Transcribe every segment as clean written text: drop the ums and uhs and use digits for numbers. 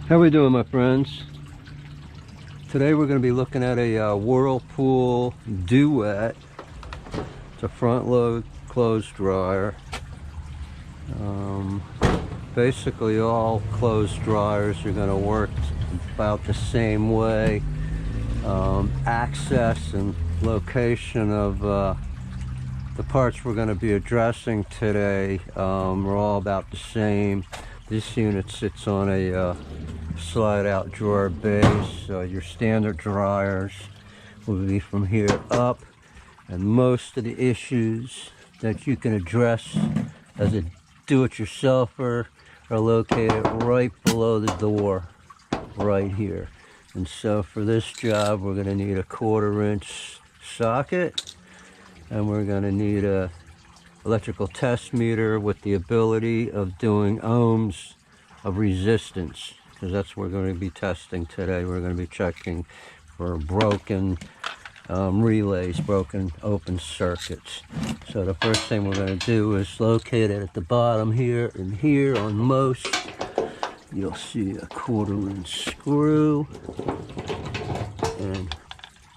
How we doing, my friends? Today we're going to be looking at a Whirlpool Duet. It's a front load clothes dryer. Basically all clothes dryers are going to work about the same way. Access and location of the parts we're going to be addressing today are all about the same. This unit sits on a slide out drawer base. Your standard dryers will be from here up, and most of the issues that you can address as a do-it-yourselfer are located right below the door right here. And so for this job we're going to need a 1/4 inch socket, and we're going to need a electrical test meter with the ability of doing ohms of resistance, because that's what we're going to be testing today. We're going to be checking for broken relays, broken open circuits. So the first thing we're going to do is locate it at the bottom here, and here on most you'll see a 1/4 inch screw, and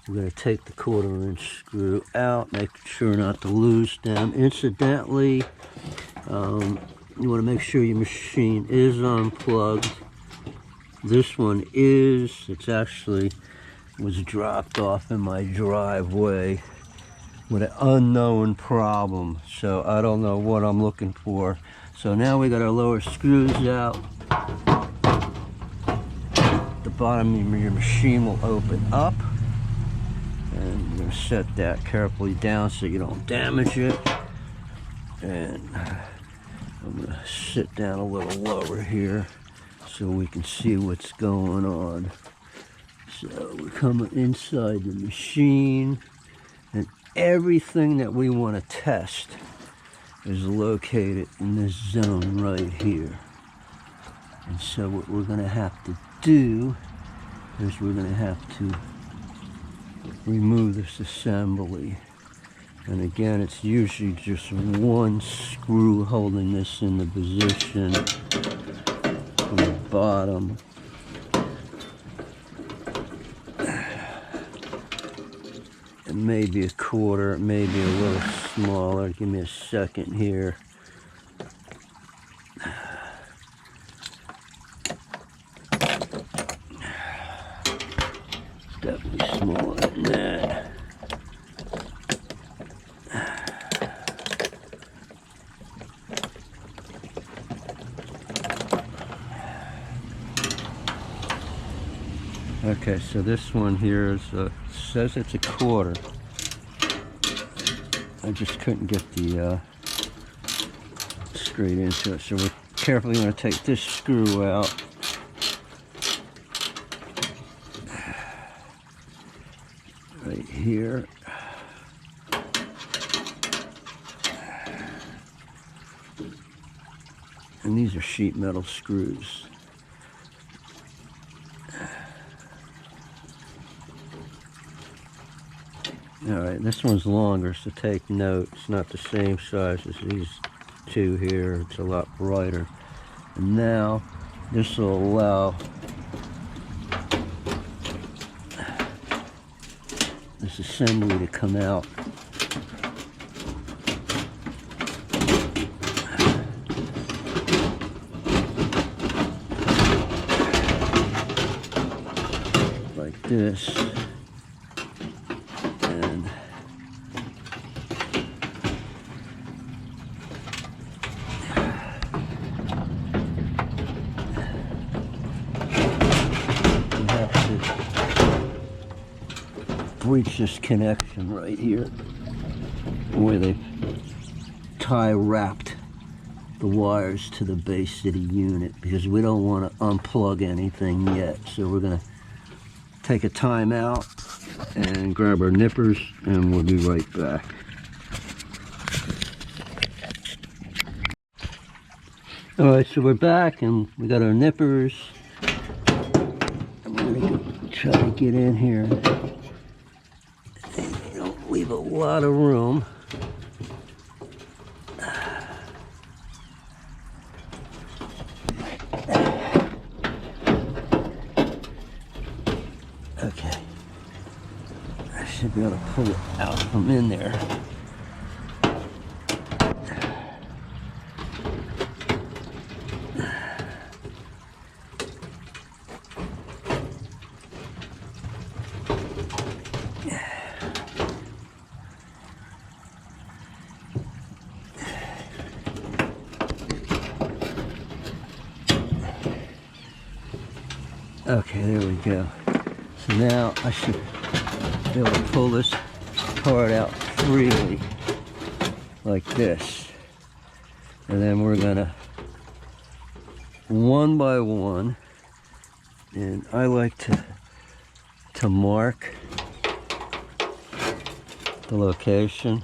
we're going to take the 1/4 inch screw out, making sure not to lose them. Incidentally, you want to make sure your machine is unplugged. This one is. It's actually was dropped off in my driveway with an unknown problem, so I don't know what I'm looking for. So now we got our lower screws out. The bottom of your machine will open up, and you're going to set that carefully down so you don't damage it. And I'm going to sit down a little lower here so we can see what's going on. So we're coming inside the machine, and everything that we want to test is located in this zone right here. And so what we're going to have to do is we're going to have to remove this assembly. And again, it's usually just one screw holding this in the position from the bottom. It may be a 1/4, maybe a little smaller. Give me a second here. Definitely smaller than that. Okay, so this one here is says it's a 1/4. I just couldn't get the straight into it, so we're carefully going to take this screw out. Right here. And these are sheet metal screws. Alright, this one's longer, so take note. It's not the same size as these two here. It's a lot brighter. And now, this will allow this assembly to come out. Like this. Reach this connection right here where they tie wrapped the wires to the base of the unit, because we don't want to unplug anything yet. So we're going to take a time out and grab our nippers, and we'll be right back. Alright, so we're back and we got our nippers. I'm going to try to get in here. Leave a lot of room. Okay. I should be able to pull it out from in there. Okay, there we go. So now I should be able to pull this part out freely, like this. And then we're gonna, one by one, and I like to mark the location.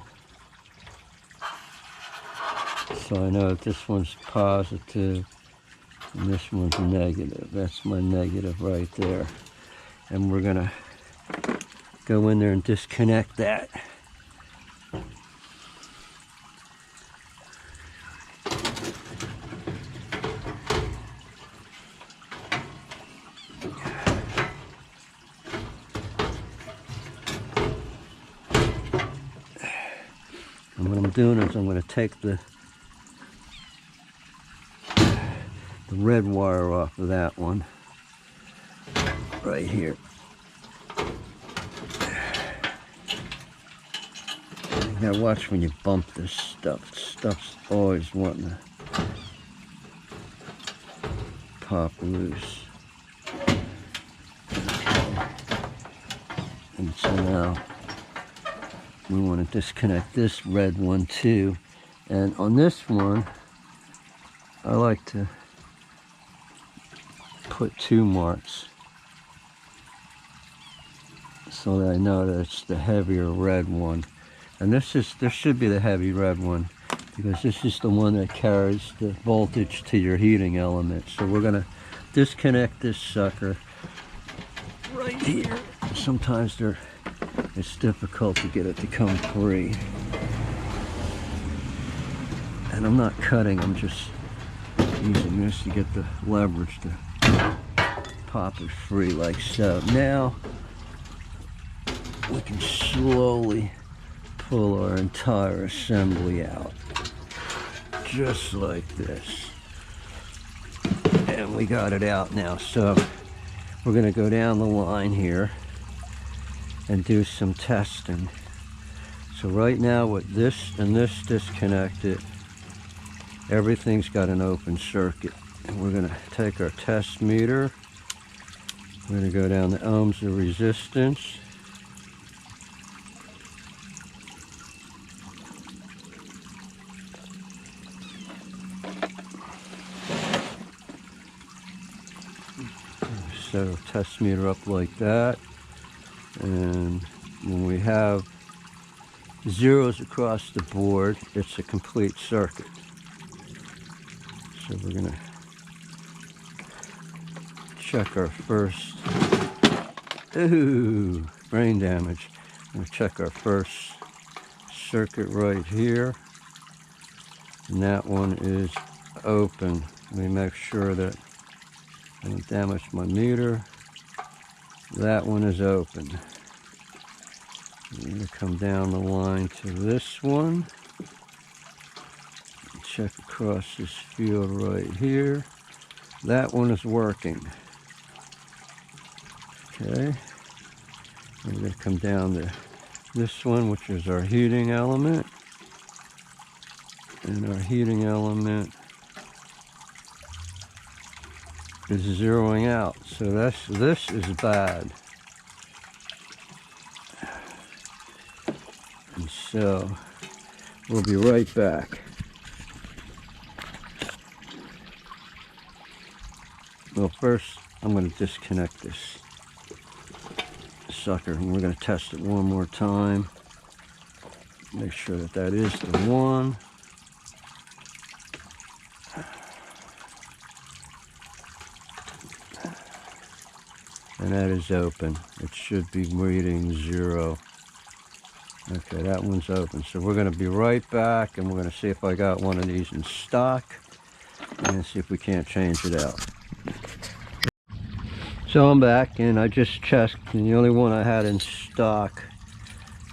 So I know that this one's positive and this one's negative. That's my negative right there. And we're gonna go in there and disconnect that. And what I'm doing is I'm going to take the red wire off of that one right here. You gotta watch when you bump this stuff. Stuff's always wanting to pop loose. Okay. And so now we want to disconnect this red one too. And on this one, I like to put 2 marks so that I know that it's the heavier red one. And this should be the heavy red one, because this is the one that carries the voltage to your heating element. So we're gonna disconnect this sucker right here. Sometimes it's difficult to get it to come free. And I'm not cutting, I'm just using this to get the leverage to pop it free like so. Now we can slowly pull our entire assembly out, just like this. And we got it out now. So we're going to go down the line here and do some testing. So right now with this and this disconnected, everything's got an open circuit. And we're going to take our test meter. We're going to go down the ohms of resistance. Set our test meter up like that. And when we have zeros across the board, it's a complete circuit. So we're going to check our first, ooh, brain damage. We'll check our first circuit right here. And that one is open. Let me make sure that I don't damage my meter. That one is open. I'm going to come down the line to this one. Check across this field right here. That one is working. Okay. And we're going to come down to this one, which is our heating element. And our heating element is zeroing out. So this is bad. And so we'll be right back. Well, first I'm going to disconnect this sucker, and we're going to test it one more time. Make sure that that is the one. And that is open. It should be reading 0. Okay, that one's open. So we're going to be right back, and we're going to see if I got one of these in stock, and see if we can't change it out. So I'm back, and I just checked, and the only one I had in stock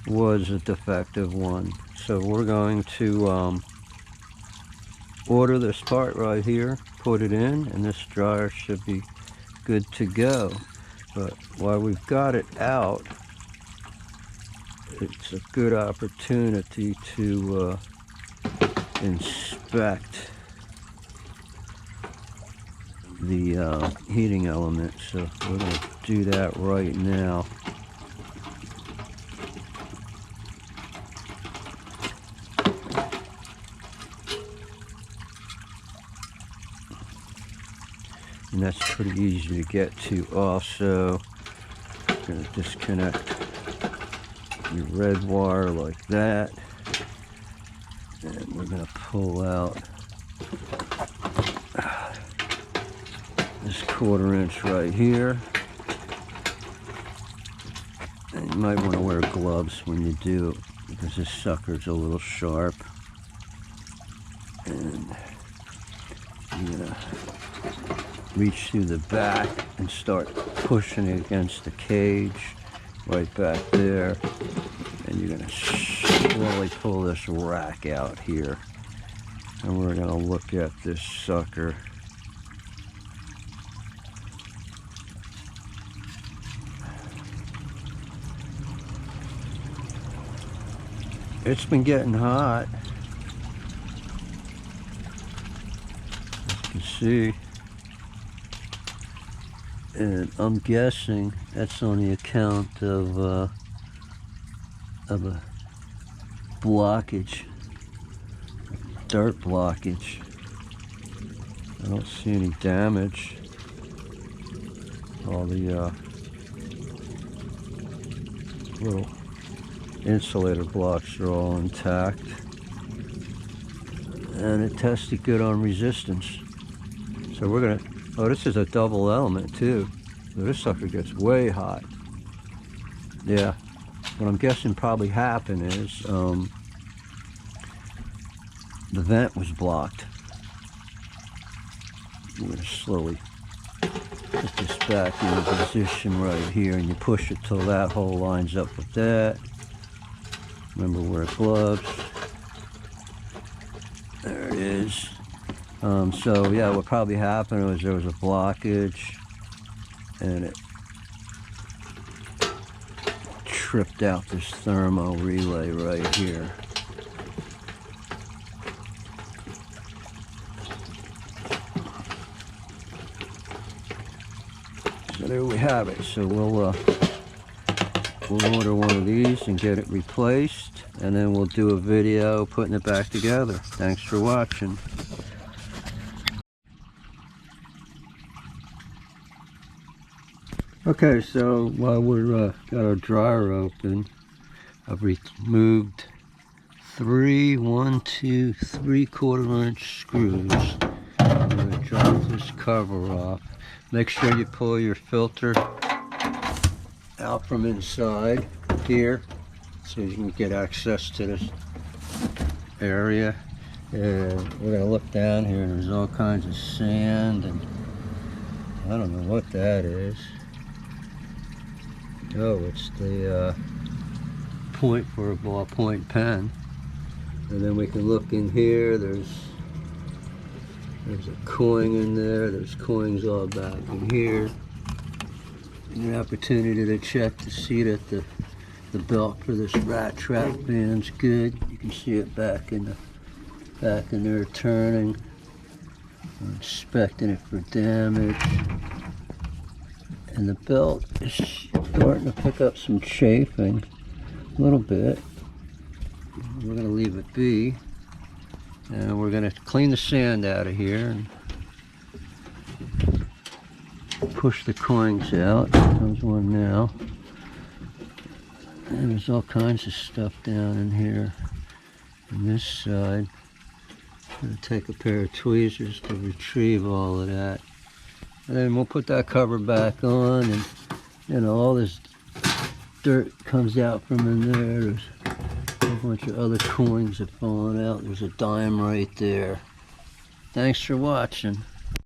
was a defective one. So we're going to order this part right here, put it in, and this dryer should be good to go. But while we've got it out, it's a good opportunity to inspect the heating element. So we're going to do that right now. And that's pretty easy to get to. Also, I'm going to disconnect your red wire like that, and we're going to pull out this 1/4 inch right here. And you might want to wear gloves when you do it, because this sucker's a little sharp. And you're going to reach through the back and start pushing it against the cage right back there, and you're going to slowly pull this rack out here, and we're going to look at this sucker. It's been getting hot, as you can see. And I'm guessing that's on the account of a blockage, dirt blockage. I don't see any damage. All the little insulator blocks are all intact. And it tested good on resistance. So we're gonna, oh, this is a double element too. So this sucker gets way hot. Yeah, what I'm guessing probably happened is the vent was blocked. I'm gonna slowly put this back in position right here, and you push it till that hole lines up with that. Remember, wear gloves. There it is. So yeah, what probably happened was there was a blockage, and it tripped out this thermo relay right here. So there we have it. So we'll order one of these and get it replaced, and then we'll do a video putting it back together. Thanks for watching. Okay, so while we're got our dryer open, I've removed 3 3/4 inch screws. I'm going to drop this cover off. Make sure you pull your filter out from inside here so you can get access to this area. And we're going to look down here, and there's all kinds of sand, and I don't know what that is. Oh, it's the point for a ballpoint pen. And then we can look in here. There's a coin in there. There's coins all back in here. And an opportunity to check to see that the belt for this rat trap band's good. You can see it back in there turning. I'm inspecting it for damage. And the belt is starting to pick up some chafing a little bit. We're going to leave it be, and we're going to clean the sand out of here and push the coins out. There's one now, and there's all kinds of stuff down in here on this side. I'm going to take a pair of tweezers to retrieve all of that. And then we'll put that cover back on, and you know, all this dirt comes out from in there. There's a bunch of other coins that fallen out. There's a dime right there. Thanks for watching.